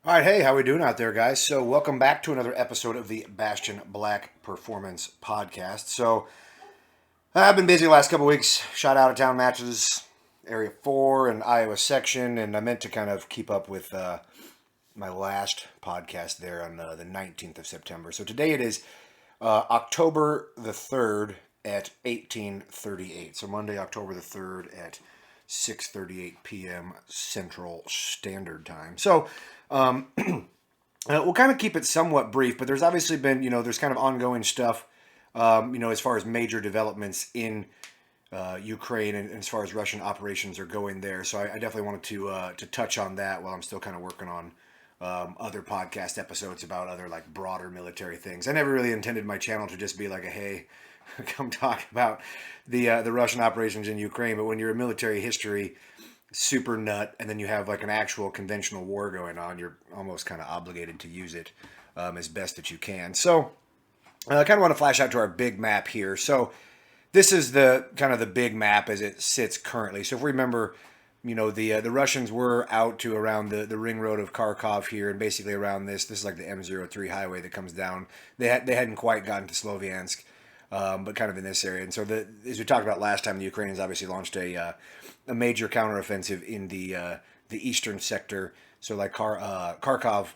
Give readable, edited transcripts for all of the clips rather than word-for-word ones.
All right, hey, how we doing out there, guys? So, welcome back to another episode of the Bastion Black Performance Podcast. I've been busy the last couple weeks. Shot out of town matches, Area 4 and Iowa section, and I meant to kind of keep up with my last podcast there on the 19th of September. So, today it is October the 3rd at 18:38. So, Monday, October the 3rd at 6:38 p.m. Central Standard Time. We'll kind of keep it somewhat brief, but there's obviously been, there's kind of ongoing stuff, as far as major developments in Ukraine and as far as Russian operations are going there. So I definitely wanted to touch on that while I'm still kind of working on other podcast episodes about other like broader military things. I never really intended my channel to just be like a hey, come talk about the Russian operations in Ukraine. But when you're a military history super nut, and then you have like an actual conventional war going on, you're almost kind of obligated to use it as best that you can. So I kind of want to flash out to our big map here. So this is the kind of the big map as it sits currently. So if we remember, the Russians were out to around the ring road of Kharkov here, and basically around this is like the M03 highway that comes down. They hadn't quite gotten to Sloviansk, but kind of in this area. And so, as we talked about last time, the Ukrainians obviously launched a major counteroffensive in the eastern sector. So, like Kharkov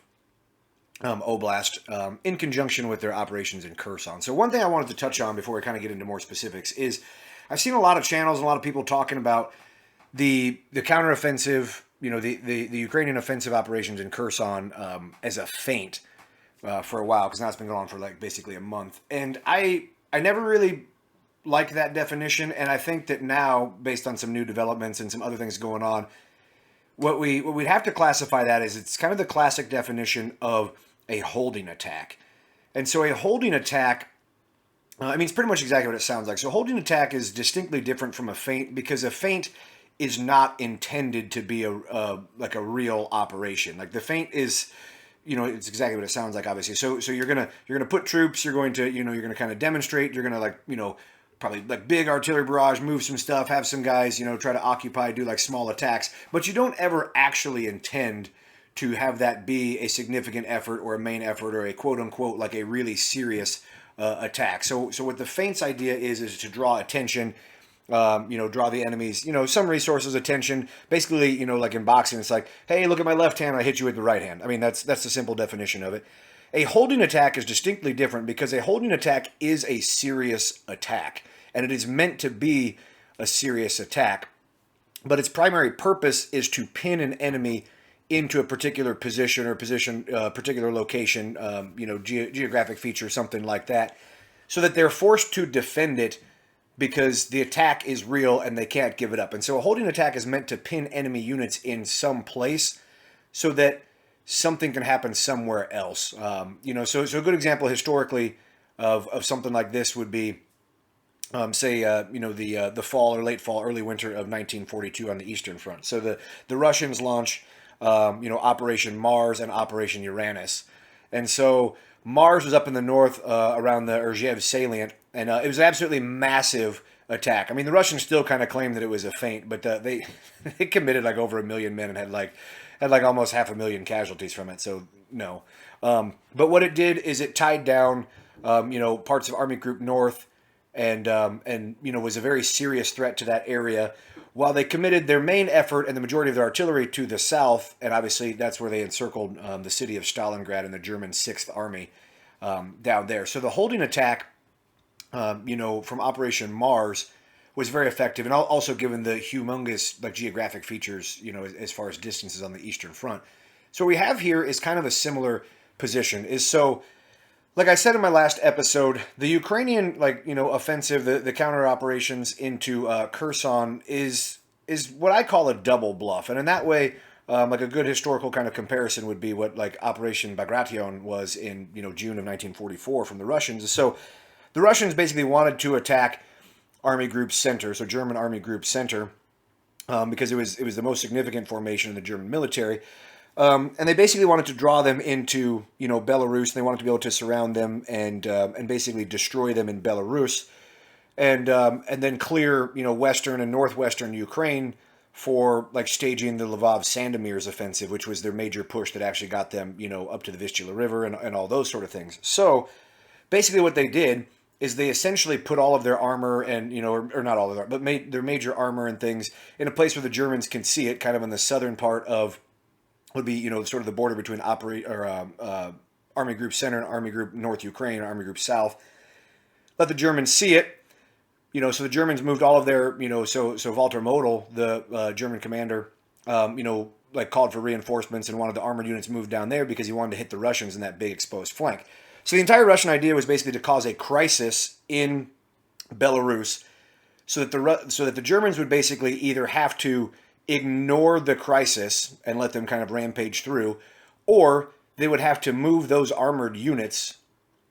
Oblast, in conjunction with their operations in Kherson. So, one thing I wanted to touch on before we kind of get into more specifics is I've seen a lot of channels and a lot of people talking about the counteroffensive, the Ukrainian offensive operations in Kherson as a feint for a while, because now it's been going on for like basically a month. And I never really liked that definition, and I think that now, based on some new developments and some other things going on, what we'd have to classify that as it's kind of the classic definition of a holding attack. And so a holding attack, it's pretty much exactly what it sounds like. So a holding attack is distinctly different from a feint, because a feint is not intended to be like a real operation. Like the feint is, it's exactly what it sounds like, obviously. So you're gonna put troops. You're going to you're gonna kind of demonstrate. You're gonna probably like big artillery barrage, move some stuff, have some guys try to occupy, do like small attacks. But you don't ever actually intend to have that be a significant effort or a main effort or a quote unquote like a really serious attack. So what the feints idea is to draw attention. Draw the enemy's, some resources attention. Basically, like in boxing, it's like, hey, look at my left hand, I hit you with the right hand. I mean, that's the simple definition of it. A holding attack is distinctly different, because a holding attack is a serious attack, and it is meant to be a serious attack. But its primary purpose is to pin an enemy into a particular position or particular location, geographic feature, something like that, so that they're forced to defend it, because the attack is real and they can't give it up. And so a holding attack is meant to pin enemy units in some place so that something can happen somewhere else. So a good example historically of something like this would be, the fall or late fall, early winter of 1942 on the Eastern Front. So the Russians launch, Operation Mars and Operation Uranus. And so Mars was up in the north around the Erzhev salient, and it was an absolutely massive attack. I mean, the Russians still kind of claim that it was a feint, but they they committed like over 1 million men and had like almost 500,000 casualties from it. So no, but what it did is it tied down parts of Army Group North, and was a very serious threat to that area, while they committed their main effort and the majority of their artillery to the south. And obviously that's where they encircled the city of Stalingrad and the German Sixth Army down there. So the holding attack, from Operation Mars, was very effective, and also given the humongous like geographic features, as far as distances on the Eastern Front. So what we have here is kind of a similar position. Like I said in my last episode, the Ukrainian offensive, the counter operations into Kherson is what I call a double bluff, and in that way, like a good historical kind of comparison would be what like Operation Bagration was in June of 1944 from the Russians. So the Russians basically wanted to attack Army Group Center, so German Army Group Center, because it was the most significant formation in the German military. And they basically wanted to draw them into, Belarus. And they wanted to be able to surround them and basically destroy them in Belarus, and then clear, western and northwestern Ukraine for like staging the Lvov-Sandomierz offensive, which was their major push that actually got them, up to the Vistula River and all those sort of things. So basically what they did is they essentially put all of their armor and, or not all of their, but made their major armor and things in a place where the Germans can see it, kind of in the southern part of, would be, sort of the border between Army Group Center and Army Group North Ukraine, or Army Group South. Let the Germans see it. So the Germans moved all of their, so Walter Model, the German commander, called for reinforcements and wanted the armored units moved down there because he wanted to hit the Russians in that big exposed flank. So the entire Russian idea was basically to cause a crisis in Belarus, so that the Germans would basically either have to ignore the crisis and let them kind of rampage through, or they would have to move those armored units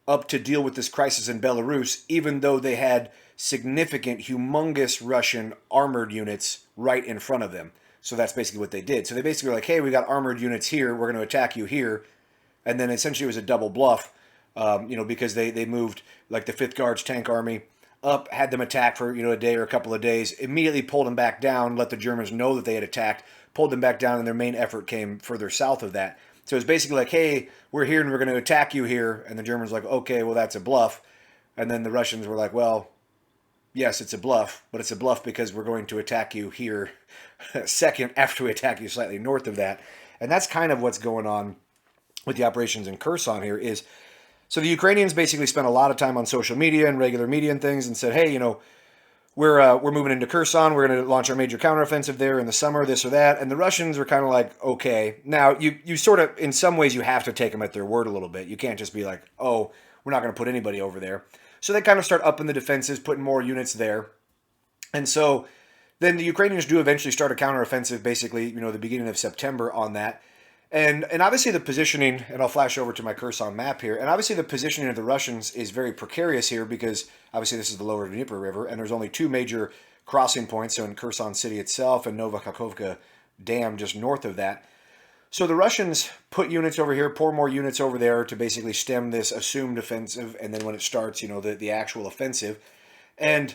up to deal with this crisis in Belarus, even though they had significant, humongous Russian armored units right in front of them. So that's basically what they did. So they basically were like, hey, we got armored units here, we're going to attack you here. And then essentially it was a double bluff, because they moved like the 5th Guards Tank Army up, had them attack for, a day or a couple of days, immediately pulled them back down, let the Germans know that they had attacked, pulled them back down, and their main effort came further south of that. So it's basically like, hey, we're here and we're going to attack you here. And the Germans were like, okay, well, that's a bluff. And then the Russians were like, well, yes, it's a bluff, but it's a bluff because we're going to attack you here second after we attack you slightly north of that. And that's kind of what's going on with the operations in Kherson here is, so the Ukrainians basically spent a lot of time on social media and regular media and things and said, hey, we're moving into Kherson. We're going to launch our major counteroffensive there in the summer, this or that. And the Russians were kind of like, okay. Now, you sort of, in some ways, you have to take them at their word a little bit. You can't just be like, oh, we're not going to put anybody over there. So they kind of start upping the defenses, putting more units there. And so then the Ukrainians do eventually start a counteroffensive, basically, the beginning of September on that. And obviously the positioning, and I'll flash over to my Kherson map here, and obviously the positioning of the Russians is very precarious here because obviously this is the lower Dnieper River, and there's only 2 major crossing points, so in Kherson city itself and Novokakhovka Dam just north of that. So the Russians put units over here, pour more units over there to basically stem this assumed offensive, and then when it starts, the actual offensive. And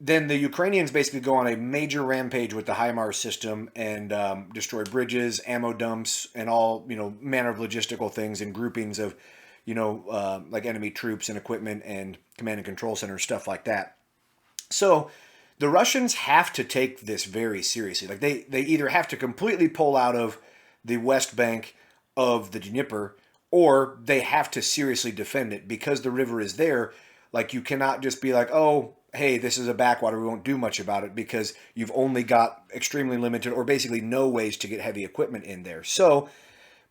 then the Ukrainians basically go on a major rampage with the HIMARS system and destroy bridges, ammo dumps, and all, manner of logistical things and groupings of, like enemy troops and equipment and command and control centers, stuff like that. So the Russians have to take this very seriously. Like they either have to completely pull out of the west bank of the Dnieper, or they have to seriously defend it because the river is there. Like you cannot just be like, oh, hey, this is a backwater, we won't do much about it, because you've only got extremely limited or basically no ways to get heavy equipment in there. So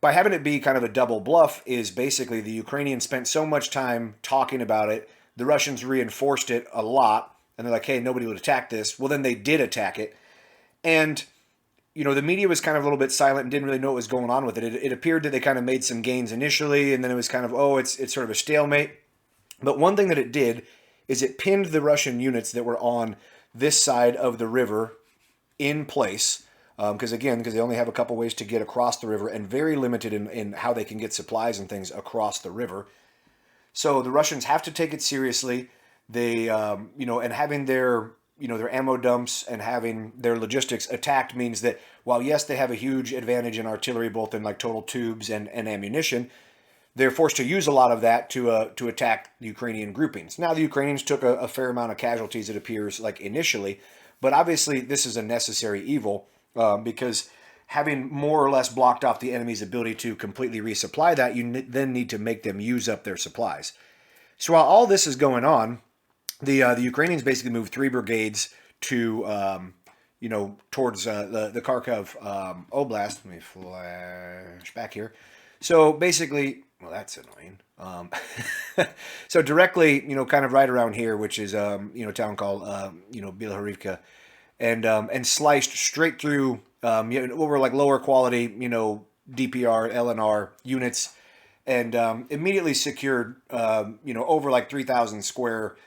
by having it be kind of a double bluff is basically the Ukrainians spent so much time talking about it, the Russians reinforced it a lot, and they're like, hey, nobody would attack this. Well, then they did attack it. And, the media was kind of a little bit silent and didn't really know what was going on with it. It appeared that they kind of made some gains initially, and then it was kind of, oh, it's sort of a stalemate. But one thing that it did is it pinned the Russian units that were on this side of the river in place, because they only have a couple ways to get across the river and very limited in how they can get supplies and things across the river. So the Russians have to take it seriously. They, and having their ammo dumps and having their logistics attacked means that while, yes, they have a huge advantage in artillery, both in like total tubes and ammunition, they're forced to use a lot of that to attack the Ukrainian groupings. Now, the Ukrainians took a fair amount of casualties, it appears, like initially, but obviously this is a necessary evil because having more or less blocked off the enemy's ability to completely resupply that, you then need to make them use up their supplies. So while all this is going on, the Ukrainians basically moved 3 brigades to towards the Kharkov Oblast. Let me flash back here. So basically, well, that's annoying. So directly, kind of right around here, which is a town called Bielorivka, and sliced straight through what were like lower quality DPR LNR units, and immediately secured over like 3,000 square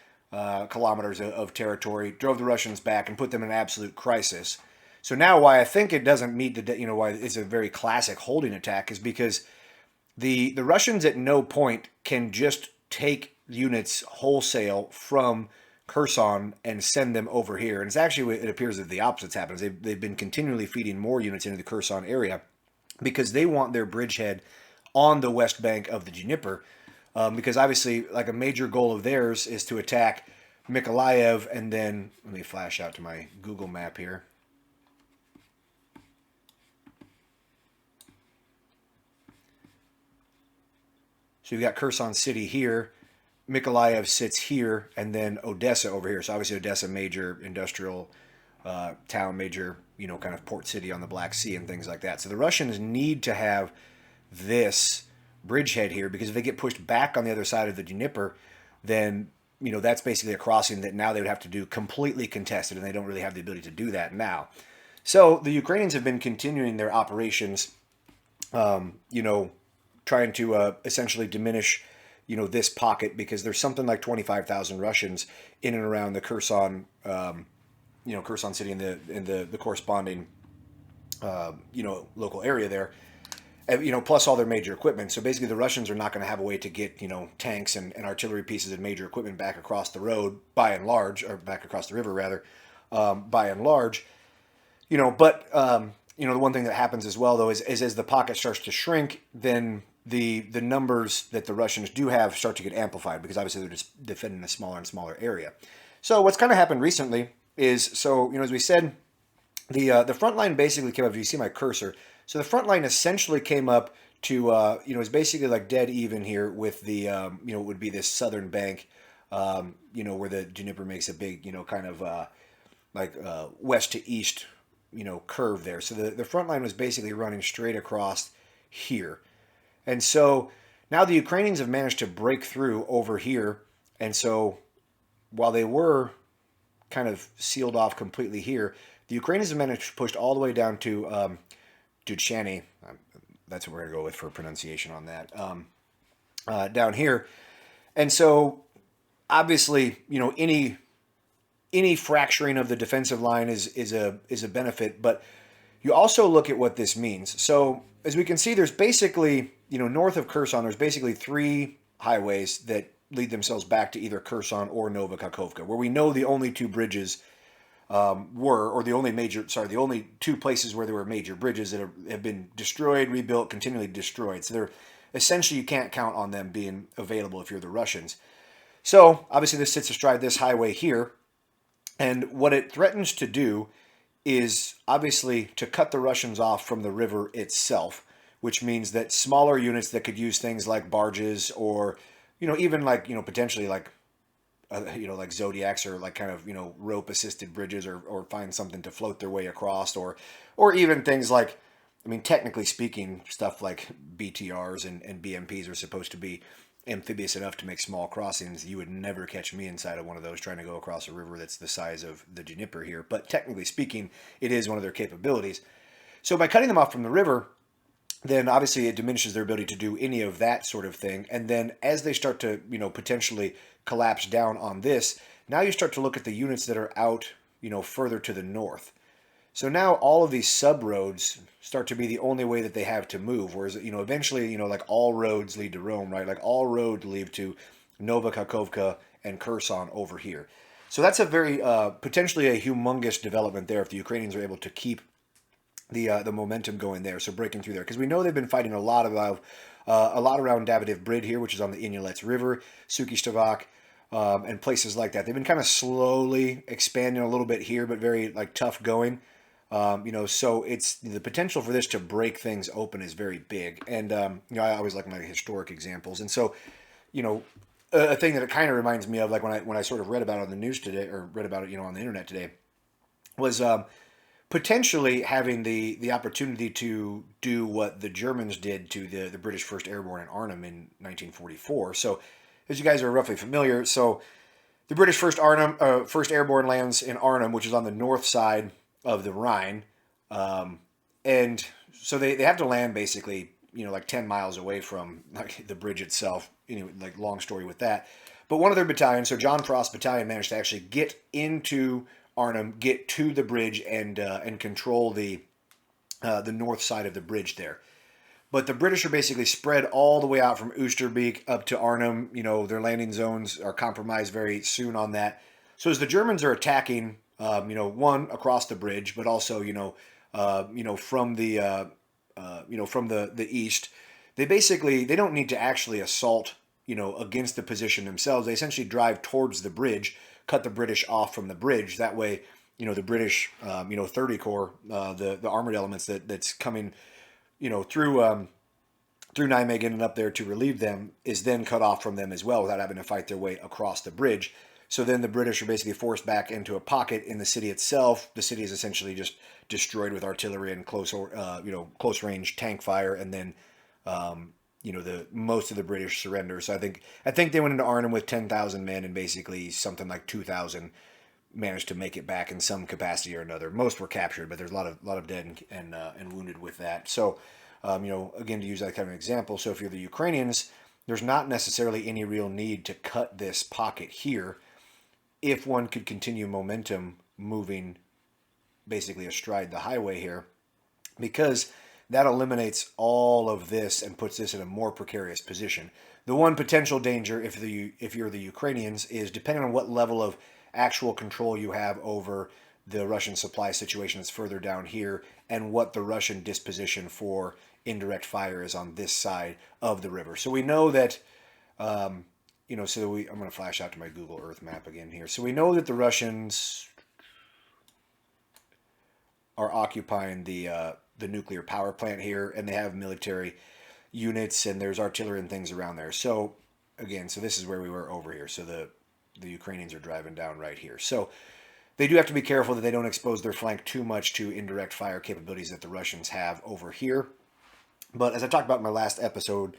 kilometers of territory, drove the Russians back and put them in an absolute crisis. So now, why I think it doesn't meet why it's a very classic holding attack is because the Russians at no point can just take units wholesale from Kherson and send them over here. And it's actually, it appears that the opposite's happened. They've been continually feeding more units into the Kherson area because they want their bridgehead on the west bank of the Dnieper. Because obviously, like a major goal of theirs is to attack Mykolaiv, and then let me flash out to my Google map here. So you've got Kherson City here, Mykolaiv sits here, and then Odessa over here. So obviously Odessa, major industrial town, major, kind of port city on the Black Sea and things like that. So the Russians need to have this bridgehead here, because if they get pushed back on the other side of the Dnieper, then that's basically a crossing that now they would have to do completely contested, and they don't really have the ability to do that now. So the Ukrainians have been continuing their operations, trying to essentially diminish, this pocket, because there's something like 25,000 Russians in and around the Kherson, Kherson city and the corresponding, local area there. Plus all their major equipment. So basically the Russians are not going to have a way to get, tanks and artillery pieces and major equipment back across the road, by and large, or back across the river, rather, by and large. But the one thing that happens as well, though, is as the pocket starts to shrink, then the numbers that the Russians do have start to get amplified, because obviously they're just defending a smaller and smaller area. So what's kind of happened recently is, as we said, the front line basically came up. If you see my cursor, so the front line essentially came up to, is basically like dead even here with the, it would be this southern bank, where the Dnieper makes a big, kind of west to east, curve there. So the front line was basically running straight across here. And so now the Ukrainians have managed to break through over here. And so while they were kind of sealed off completely here, the Ukrainians have managed to push all the way down to Duchany. That's what we're going to go with for pronunciation on that. Down here. And so obviously, any fracturing of the defensive line is a benefit, but you also look at what this means. So as we can see, there's basically, north of Kherson, there's basically 3 highways that lead themselves back to either Kherson or Novokakhovka, where we know the only 2 bridges the only 2 places where there were major bridges that have been destroyed, rebuilt, continually destroyed. So they're essentially, you can't count on them being available if you're the Russians. So obviously this sits astride this highway here. And what it threatens to do is obviously to cut the Russians off from the river itself, which means that smaller units that could use things like barges or, even like, potentially like, like Zodiacs or like kind of, rope assisted bridges or find something to float their way across or even things like, technically speaking, stuff like BTRs and BMPs are supposed to be amphibious enough to make small crossings. You would never catch me inside of one of those trying to go across a river that's the size of the Dnieper here. But technically speaking, it is one of their capabilities. So by cutting them off from the river, then obviously it diminishes their ability to do any of that sort of thing. And then as they start to, potentially collapse down on this, now you start to look at the units that are out, further to the north. So now all of these sub-roads start to be the only way that they have to move. Whereas, eventually, like all roads lead to Rome, right? Like all roads lead to Novokakhovka and Kherson over here. So that's a very, potentially a humongous development there if the Ukrainians are able to keep the momentum going there. So breaking through there. Because we know they've been fighting a lot around Davydiv Brid here, which is on the Inulets River, Suky Stavak, and places like that. They've been kind of slowly expanding a little bit here, but very like tough going. So it's the potential for this to break things open is very big. And, I always like my historic examples. And so, a thing that it kind of reminds me of, like when I sort of read about it on the news today, or read about it, on the internet today, was potentially having the opportunity to do what the Germans did to the British 1st Airborne in Arnhem in 1944. So as you guys are roughly familiar, so the British 1st Airborne lands in Arnhem, which is on the north side of the Rhine. And so they have to land basically, like 10 miles away from like the bridge itself, like long story with that. But one of their battalions, so John Frost Battalion, managed to actually get into Arnhem, get to the bridge and control the north side of the bridge there. But the British are basically spread all the way out from Oosterbeek up to Arnhem. Their landing zones are compromised very soon on that. So as the Germans are attacking, one across the bridge, but also, from the east, they don't need to actually assault, against the position themselves. They essentially drive towards the bridge, cut the British off from the bridge. That way, the British, 30 Corps, the armored elements that's coming, through Nijmegen and up there to relieve them, is then cut off from them as well without having to fight their way across the bridge. So then the British are basically forced back into a pocket in the city itself. The city is essentially just destroyed with artillery and close range tank fire, and then the most of the British surrender. So I think they went into Arnhem with 10,000 men, and basically something like 2,000 managed to make it back in some capacity or another. Most were captured, but there's a lot of dead and wounded with that. So again, to use that kind of example, so if you're the Ukrainians, there's not necessarily any real need to cut this pocket here if one could continue momentum moving basically astride the highway here, because that eliminates all of this and puts this in a more precarious position. The one potential danger, if you're the Ukrainians, is depending on what level of actual control you have over the Russian supply situation that's further down here, and what the Russian disposition for indirect fire is on this side of the river. So we know that, I'm going to flash out to my Google Earth map again here. So we know that the Russians are occupying the nuclear power plant here, and they have military units, and there's artillery and things around there. So again, this is where we were over here. So the Ukrainians are driving down right here. So they do have to be careful that they don't expose their flank too much to indirect fire capabilities that the Russians have over here. But as I talked about in my last episode,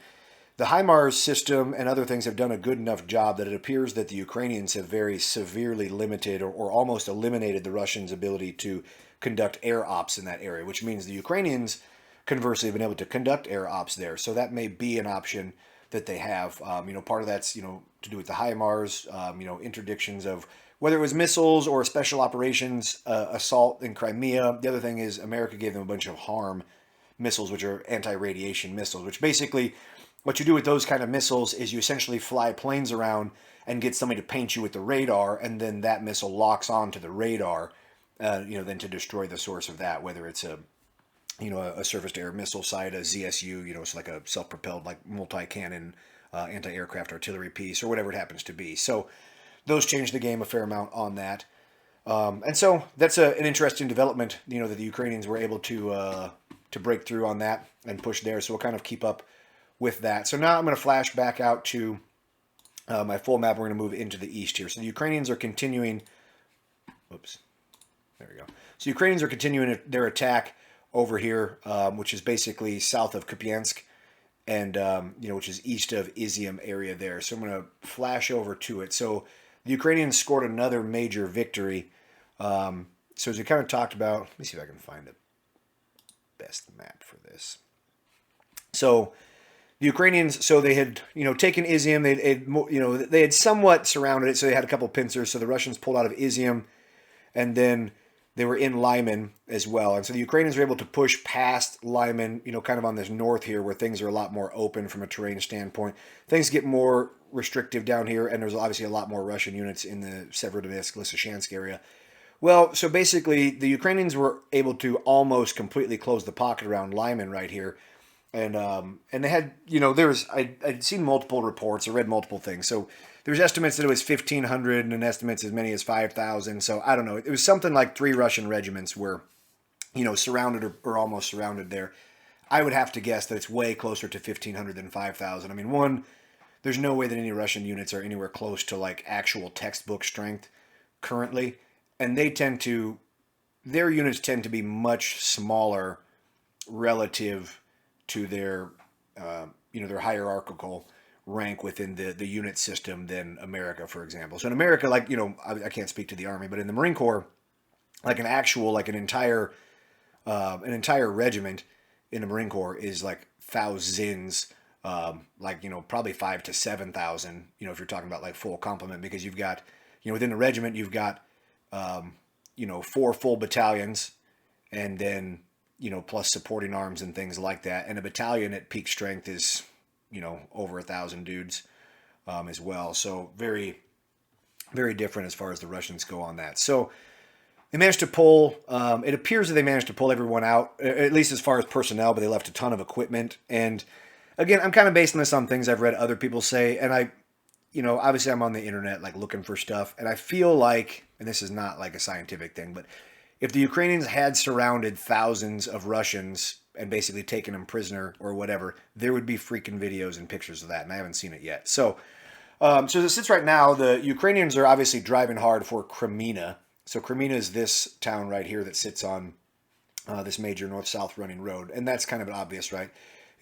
the HIMARS system and other things have done a good enough job that it appears that the Ukrainians have very severely limited or almost eliminated the Russians' ability to conduct air ops in that area, which means the Ukrainians, conversely, have been able to conduct air ops there. So that may be an option that they have. Part of that's, to do with the HIMARS, interdictions of whether it was missiles or special operations assault in Crimea. The other thing is America gave them a bunch of HARM missiles, which are anti-radiation missiles, which basically what you do with those kind of missiles is you essentially fly planes around and get somebody to paint you with the radar, and then that missile locks onto the radar, then to destroy the source of that, whether it's a surface-to-air missile site, a ZSU, it's like a self-propelled, like multi-cannon anti-aircraft artillery piece, or whatever it happens to be. So those change the game a fair amount on that. And so that's an interesting development, that the Ukrainians were able to break through on that and push there. So we'll kind of keep up with that. So now I'm going to flash back out to my full map. We're going to move into the east here. So the Ukrainians are continuing. Oops. There we go. So Ukrainians are continuing their attack over here, which is basically south of Kupiansk, and which is east of Izium area there. So I'm going to flash over to it. So the Ukrainians scored another major victory. So as we kind of talked about, let me see if I can find the best map for this. So the Ukrainians, they had, taken Izium. They had somewhat surrounded it. So they had a couple pincers. So the Russians pulled out of Izium, and then they were in Lyman as well. And so the Ukrainians were able to push past Lyman, kind of on this north here where things are a lot more open from a terrain standpoint. Things get more restrictive down here, and there's obviously a lot more Russian units in the Severodonetsk-Lysychansk area. Well, so basically the Ukrainians were able to almost completely close the pocket around Lyman right here. And they had, I'd seen multiple reports, I read multiple things. So there's estimates that it was 1,500 and estimates as many as 5,000. So I don't know. It was something like 3 Russian regiments were, surrounded or almost surrounded there. I would have to guess that it's way closer to 1,500 than 5,000. I mean, there's no way that any Russian units are anywhere close to like actual textbook strength currently. And their units tend to be much smaller relative to their, their hierarchical rank within the unit system than America, for example. So in America, I can't speak to the Army, but in the Marine Corps, an entire regiment in the Marine Corps is like thousands, probably 5,000 to 7,000, if you're talking about like full complement, because you've got, within the regiment, you've got, 4 full battalions, and then, plus supporting arms and things like that. And a battalion at peak strength is, over 1,000 dudes as well. So very, very different as far as the Russians go on that. So they managed to pull, it appears that they managed to pull everyone out, at least as far as personnel, but they left a ton of equipment. And again, I'm kind of basing this on things I've read other people say. And obviously I'm on the internet, like looking for stuff. And I feel like, and this is not like a scientific thing, but if the Ukrainians had surrounded thousands of Russians and basically taken them prisoner or whatever, there would be freaking videos and pictures of that. And I haven't seen it yet. So as it sits right now, the Ukrainians are obviously driving hard for Kreminna. So Kreminna is this town right here that sits on this major north-south running road. And that's kind of obvious, right?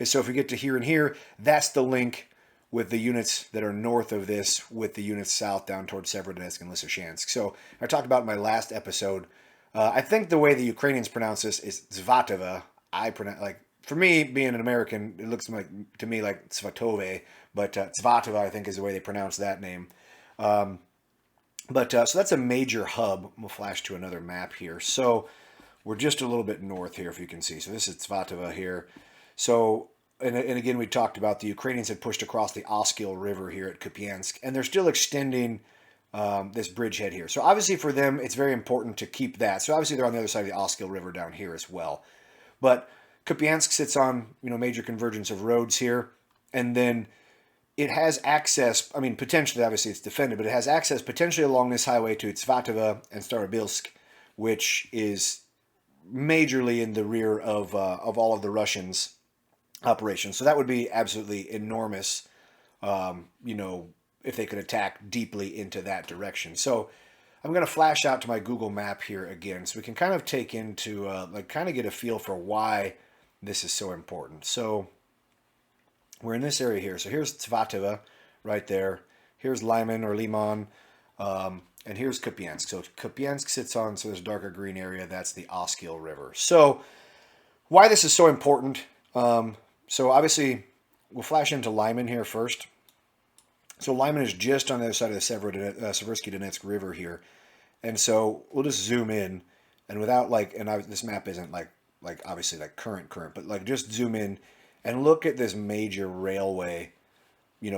So if we get to here and here, that's the link with the units that are north of this with the units south down towards Severodonetsk and Lysychansk. So I talked about in my last episode, I think the way the Ukrainians pronounce this is Zvatova. I pronounce, like, for me, being an American, it looks like to me like Svatove, but Zvatova, I think, is the way they pronounce that name. So that's a major hub. We'll flash to another map here. So we're just a little bit north here, if you can see. So this is Zvatova here. So, and again, we talked about the Ukrainians had pushed across the Oskil River here at Kupiansk, and they're still extending this bridgehead here. So obviously for them, it's very important to keep that. So obviously they're on the other side of the Oskil River down here as well. But Kupiansk sits on, major convergence of roads here. And then it has access, I mean, potentially, obviously it's defended, but it has access potentially along this highway to Svatova and Starobilsk, which is majorly in the rear of all of the Russians' operations. So that would be absolutely enormous, if they could attack deeply into that direction. So I'm going to flash out to my Google map here again so we can kind of take into, kind of get a feel for why this is so important. So we're in this area here. So here's Svatova right there. Here's Lyman or Liman. And here's Kupiansk. So Kupiansk sits on, so this darker green area, that's the Oskil River. So why this is so important. So obviously we'll flash into Lyman here first. So Lyman is just on the other side of the Seversky Donetsk River here. And so we'll just zoom in, and without this map isn't like obviously like current, but just zoom in and look at this major railway,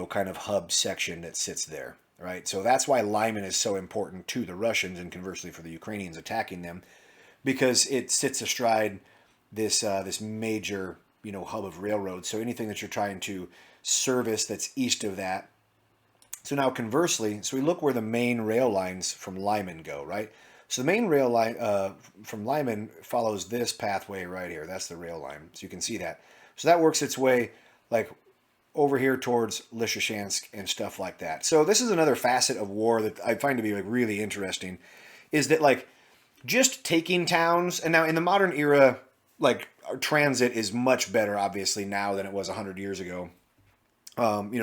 kind of hub section that sits there, right? So that's why Lyman is so important to the Russians and conversely for the Ukrainians attacking them, because it sits astride this major, hub of railroads. So anything that you're trying to service that's east of that. So now conversely, so we look where the main rail lines from Lyman go, right? So the main rail line from Lyman follows this pathway right here. That's the rail line. So you can see that. So that works its way over here towards Lysychansk and stuff like that. So this is another facet of war that I find to be really interesting, is that just taking towns, and now in the modern era, our transit is much better obviously now than it was 100 years ago,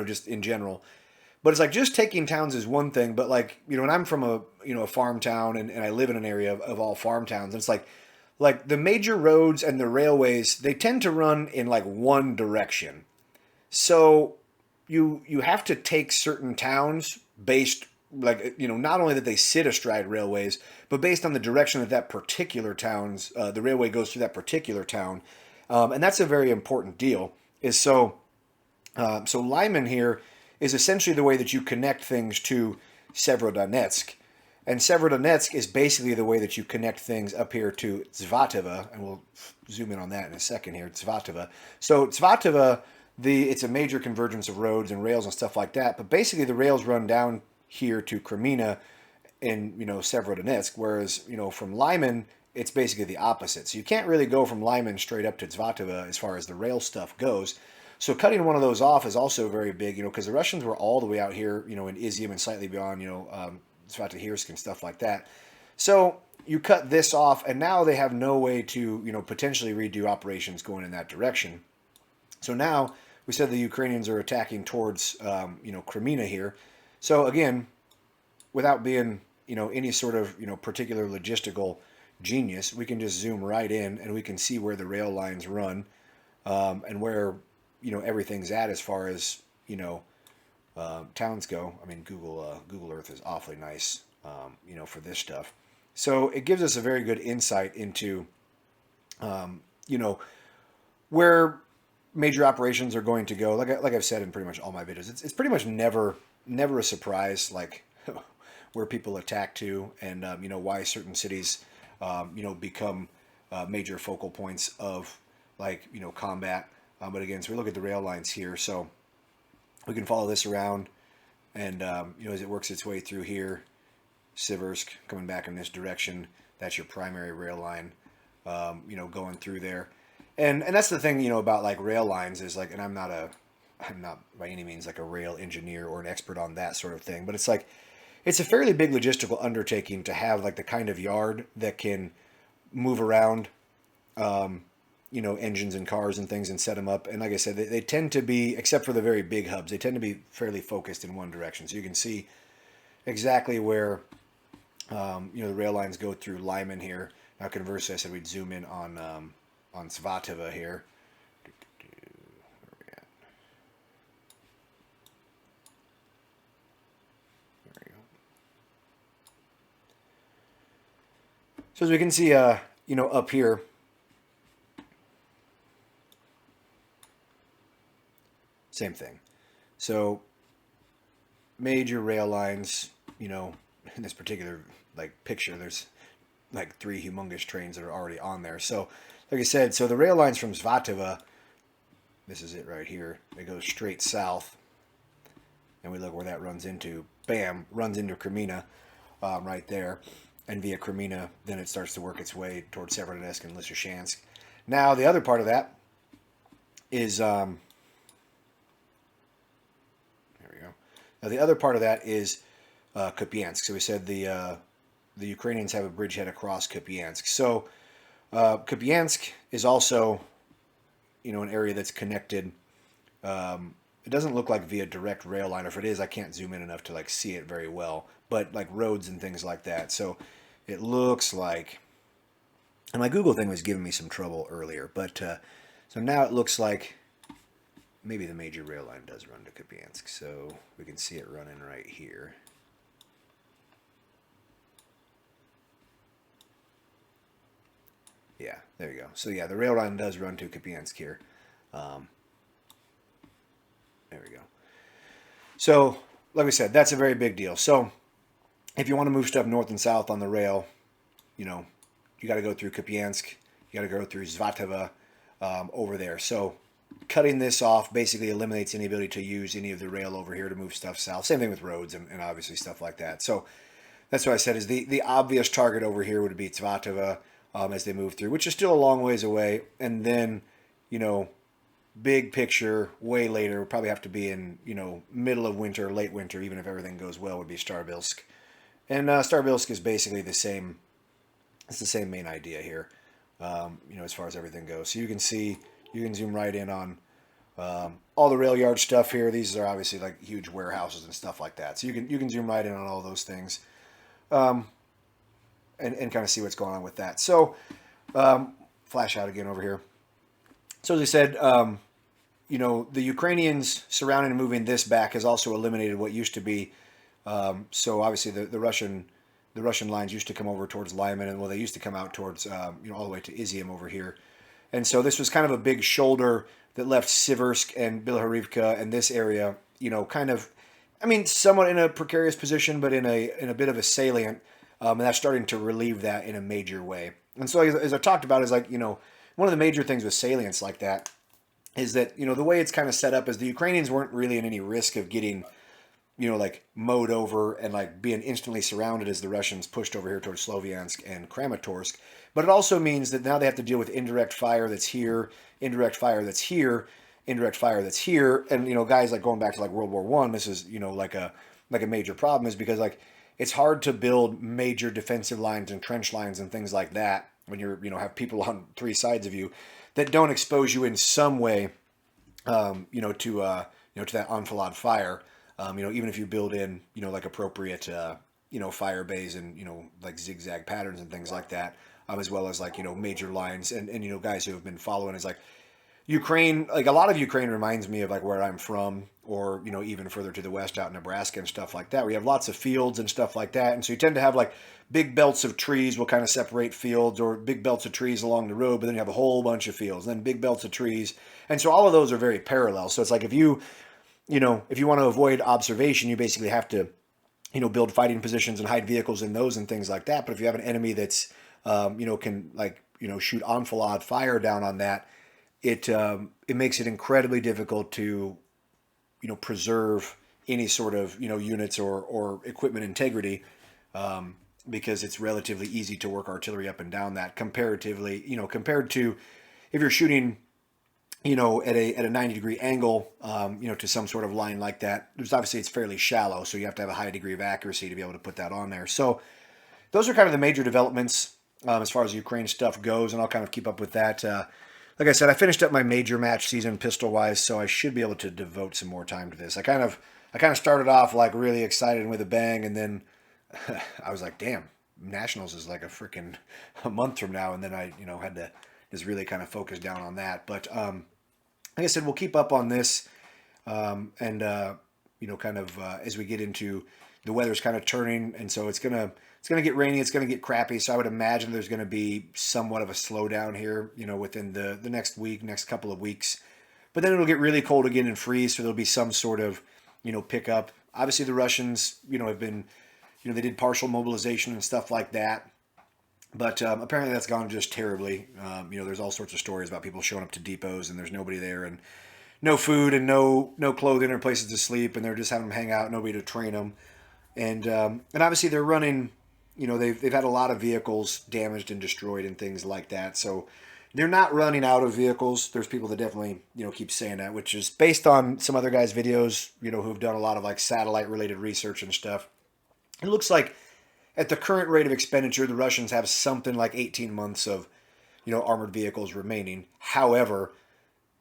just in general. But it's just taking towns is one thing, but when I'm from a farm town and I live in an area of all farm towns, and it's like the major roads and the railways, they tend to run in one direction. So you have to take certain towns based not only that they sit astride railways, but based on the direction that particular town's the railway goes through that particular town, and that's a very important deal. So Lyman here is essentially the way that you connect things to Severodonetsk. And Severodonetsk is basically the way that you connect things up here to Zvatova, and we'll zoom in on that in a second here, Zvatova. So Zvatova, it's a major convergence of roads and rails and stuff like that, but basically the rails run down here to Kreminna in, Severodonetsk, whereas, from Lyman, it's basically the opposite. So you can't really go from Lyman straight up to Zvatova as far as the rail stuff goes. So cutting one of those off is also very big, because the Russians were all the way out here, in Izium and slightly beyond, Svatohirsk and stuff like that. So you cut this off, and now they have no way to, potentially redo operations going in that direction. So now we said the Ukrainians are attacking towards, Kreminna here. So again, without being, any sort of, particular logistical genius, we can just zoom right in and we can see where the rail lines run, and where everything's at as far as towns go. I mean, Google Earth is awfully nice, for this stuff. So it gives us a very good insight into, where major operations are going to go. Like I've said in pretty much all my videos, it's pretty much never a surprise where people attack to, and why certain cities become major focal points of combat. But again, so we look at the rail lines here, so we can follow this around, and as it works its way through here, Siversk coming back in this direction. That's your primary rail line, going through there, and that's the thing, about like rail lines is like, and I'm not by any means like a rail engineer or an expert on that sort of thing, but it's like it's a fairly big logistical undertaking to have like the kind of yard that can move around, engines and cars and things and set them up. And like I said, they tend to be, except for the very big hubs, they tend to be fairly focused in one direction. So you can see exactly where, the rail lines go through Lyman here. Now, conversely, I said we'd zoom in on Svatova here. So as we can see, up here, same thing. So major rail lines, in this particular picture, there's like 3 humongous trains that are already on there. So like I said, so the rail lines from Svatova, this is it right here. It goes straight south, and we look where that runs into. Bam, runs into Kreminna, right there. And via Kreminna, then it starts to work its way towards Severodonetsk and Lysychansk. Now, the other part of that is, there we go. Now, the other part of that is Kupiansk. So we said the Ukrainians have a bridgehead across Kupiansk. So Kupiansk is also, an area that's connected. It doesn't look like via direct rail line. If it is, I can't zoom in enough to see it very well. But like roads and things like that. So it looks like, and my Google thing was giving me some trouble earlier, but so now it looks like maybe the major rail line does run to Kupiansk. So we can see it running right here. Yeah, there you go. So yeah, the rail line does run to Kupiansk here. There we go. So like we said, that's a very big deal. So if you want to move stuff north and south on the rail, you got to go through Kupiansk. You got to go through Svatova over there. So cutting this off basically eliminates any ability to use any of the rail over here to move stuff south. Same thing with roads and obviously stuff like that. So that's what I said is the obvious target over here would be Svatova as they move through, which is still a long ways away. And then, big picture, way later, would probably have to be in, middle of winter, late winter, even if everything goes well, would be Starbilsk. And Starbilsk is basically the same. It's the same main idea here, as far as everything goes. So you can see, you can zoom right in on all the rail yard stuff here. These are obviously like huge warehouses and stuff like that. So you can zoom right in on all those things, and kind of see what's going on with that. So flash out again over here. So as I said, the Ukrainians surrounding and moving this back has also eliminated what used to be. So obviously the Russian lines used to come over towards Lyman, and they used to come out towards all the way to Izium over here. And so this was kind of a big shoulder that left Siversk and Bilahorivka and this area, kind of, somewhat in a precarious position, but in a bit of a salient. And that's starting to relieve that in a major way. And so as I talked about is one of the major things with salients like that is that, the way it's kind of set up is the Ukrainians weren't really in any risk of getting, mowed over and being instantly surrounded as the Russians pushed over here towards Sloviansk and Kramatorsk. But it also means that now they have to deal with indirect fire that's here, indirect fire that's here, indirect fire that's here. And, guys going back to World War I, this is, like a major problem is because it's hard to build major defensive lines and trench lines and things like that when you're, have people on 3 sides of you that don't expose you in some way, to that enfilade fire. Even if you build in, appropriate, fire bays and, zigzag patterns and things like that, as well as major lines and guys who have been following is Ukraine, a lot of Ukraine reminds me of where I'm from, or, even further to the west out in Nebraska and stuff like that. We have lots of fields and stuff like that. And so you tend to have big belts of trees will kind of separate fields, or big belts of trees along the road, but then you have a whole bunch of fields, and then big belts of trees. And so all of those are very parallel. So it's if you want to avoid observation, you basically have to build fighting positions and hide vehicles in those and things like that. But if you have an enemy that's, can like, shoot enfilade fire down on that, it makes it incredibly difficult to, preserve any sort of, units or equipment integrity, because it's relatively easy to work artillery up and down that comparatively, compared to if you're shooting, at a 90-degree angle, to some sort of line like that. There's obviously, it's fairly shallow, so you have to have a high degree of accuracy to be able to put that on there. So those are kind of the major developments, as far as Ukraine stuff goes, and I'll kind of keep up with that. Like I said, I finished up my major match season pistol wise, so I should be able to devote some more time to this. I kind of started off like really excited with a bang, and then I was like, damn, nationals is like a month from now, and then I had to just really kind of focus down on that. But like I said, we'll keep up on this, and kind of as we get into the weather's kind of turning, and so it's gonna get rainy, it's gonna get crappy. So I would imagine there's gonna be somewhat of a slowdown here, within the next couple of weeks. But then it'll get really cold again and freeze, so there'll be some sort of pickup. Obviously, the Russians, have been, they did partial mobilization and stuff like that. But apparently that's gone just terribly. There's all sorts of stories about people showing up to depots and there's nobody there and no food and no clothing or places to sleep, and they're just having them hang out, nobody to train them. And obviously they're running. They've had a lot of vehicles damaged and destroyed and things like that. So they're not running out of vehicles. There's people that definitely keep saying that, which is based on some other guys' videos, who've done a lot of like satellite related research and stuff. It looks like at the current rate of expenditure, the Russians have something like 18 months of, armored vehicles remaining. However,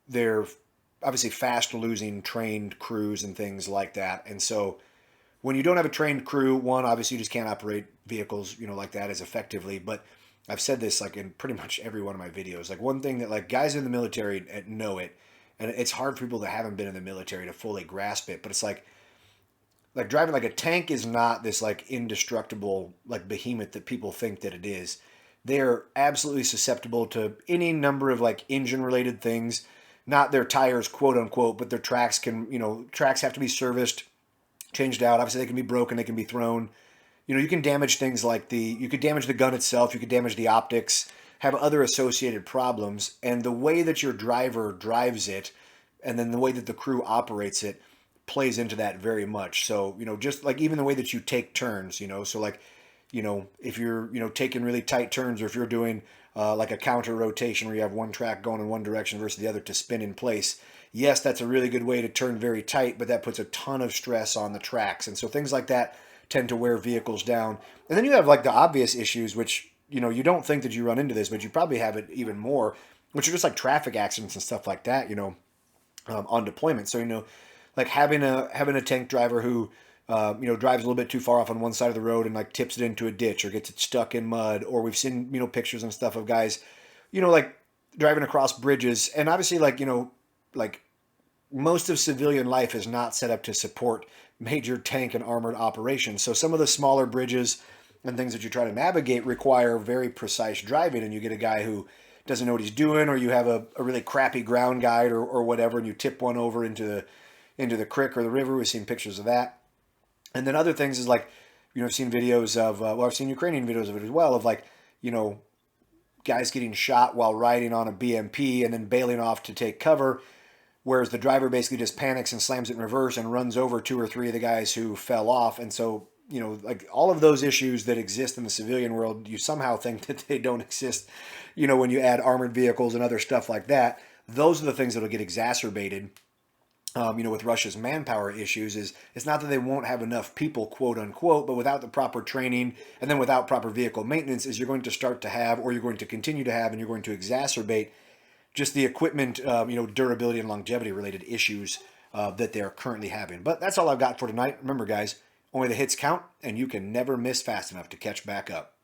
they're obviously fast losing trained crews and things like that. And so when you don't have a trained crew, one, obviously you just can't operate vehicles, like that as effectively. But I've said this like in pretty much every one of my videos. Like one thing that like guys in the military know it, and it's hard for people that haven't been in the military to fully grasp it. But it's like driving like a tank is not this like indestructible like behemoth that people think that it is. They're absolutely susceptible to any number of like engine related things, not their tires, quote unquote, but their tracks tracks have to be serviced, changed out. Obviously they can be broken, they can be thrown. You can damage things like you could damage the gun itself, you could damage the optics, have other associated problems. And the way that your driver drives it, and then the way that the crew operates it, plays into that very much. So, just like even the way that you take turns, so like, if you're, taking really tight turns, or if you're doing like a counter rotation where you have one track going in one direction versus the other to spin in place. Yes, that's a really good way to turn very tight, but that puts a ton of stress on the tracks. And so things like that tend to wear vehicles down. And then you have like the obvious issues, which, you don't think that you run into this, but you probably have it even more, which are just like traffic accidents and stuff like that, on deployment. So, like having a tank driver who drives a little bit too far off on one side of the road and like tips it into a ditch or gets it stuck in mud, or we've seen pictures and stuff of guys like driving across bridges. And obviously like most of civilian life is not set up to support major tank and armored operations. So some of the smaller bridges and things that you try to navigate require very precise driving, and you get a guy who doesn't know what he's doing, or you have a really crappy ground guide or whatever, and you tip one over into the creek or the river. We've seen pictures of that. And then other things is like, I've seen videos of, I've seen Ukrainian videos of it as well, of like, guys getting shot while riding on a BMP and then bailing off to take cover, whereas the driver basically just panics and slams it in reverse and runs over two or three of the guys who fell off. And so, like all of those issues that exist in the civilian world, you somehow think that they don't exist, when you add armored vehicles and other stuff like that. Those are the things that will get exacerbated with Russia's manpower issues. Is it's not that they won't have enough people, quote unquote, but without the proper training and then without proper vehicle maintenance, is you're going to start to have, or you're going to continue to have, and you're going to exacerbate just the equipment, durability and longevity related issues that they're currently having. But that's all I've got for tonight. Remember, guys, only the hits count, and you can never miss fast enough to catch back up.